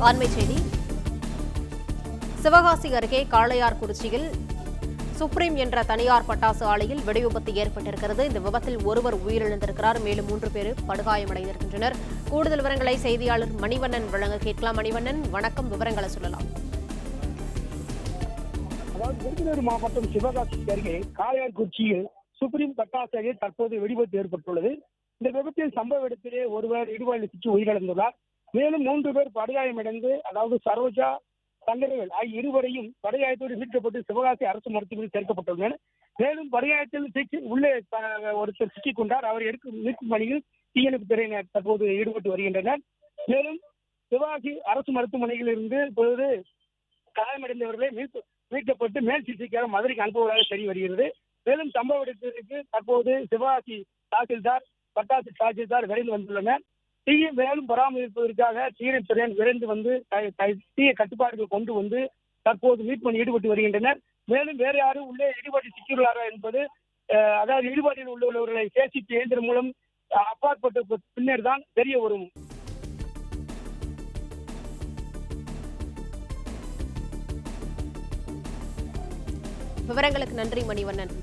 அண்மை செய்தி. சிவகாசி அருகே காளையார்குறிச்சியில் சுப்ரீம் என்ற தனியார் பட்டாசு ஆலையில் வெடிவிபத்து ஏற்பட்டிருக்கிறது. இந்த விபத்தில் ஒருவர் உயிரிழந்திருக்கிறார். மேலும் 3 பேர் படுகாயமடைந்திருக்கின்றனர். கூடுதல் விவரங்களை செய்தியாளர் மணிவண்ணன் வழங்க கேட்கலாம். மணிவண்ணன், வணக்கம். விவரங்களை சொல்லலாம். அதாவது விருதுநகர் மாவட்டம் சிவகாசி அருகே காளையார்குறிச்சியில் சுப்ரீம் பட்டாசு தற்போது வெடிவிபத்து ஏற்பட்டுள்ளது. இந்த விபத்தில் சம்பவ இடத்திலே ஒருவர் இடுவாயில் சிக்கி உயிரிழந்துள்ளார். மேலும் 3 பேர் படுகாயமடைந்து, அதாவது சரோஜா, தங்கரவேல் ஆகிய இருவரையும் படுகாயத்தோடு மீட்கப்பட்டு சிவகாசி அரசு மருத்துவமனையில் சேர்க்கப்பட்டுள்ளனர். மேலும் படுகாயத்தில் உள்ளே ஒருத்தர் சிக்கிக் கொண்டார். அவர் மீட்கும் பணியில் தீயணைப்பு துறையினர் தற்போது ஈடுபட்டு வருகின்றனர். மேலும் சிவகாசி அரசு மருத்துவமனையில் இருந்து இப்பொழுது காயமடைந்தவர்களை மீட்கப்பட்டு மேல் சிகிச்சைக்காக மதுரைக்கு அனுப்புவதாக தெரிய வருகிறது. மேலும் சம்பவ இடத்திற்கு தற்போது சிவகாசி பட்டாசு தாசில்தார் விரைந்து வந்துள்ளனர். தீயை மேலும் பராமரிப்பதற்காக தீயணைப்புத்துறையினர் விரைந்து வந்து தீய கட்டுப்பாடுகள் கொண்டு வந்து தற்போது மீட்பு ஈடுபட்டு வருகின்றனர். மேலும் வேறு யாரும் உள்ளே ஈடுபாட்டில் சிக்கியுள்ளாரா என்பது, அதாவது ஈடுபாட்டில் உள்ளவர்களை சேசிப்பு இயந்திரம் மூலம் அப்பாற்பட்ட பின்னர் தான் தெரிய வரும். விவரங்களுக்கு நன்றி மணிவண்ணன்.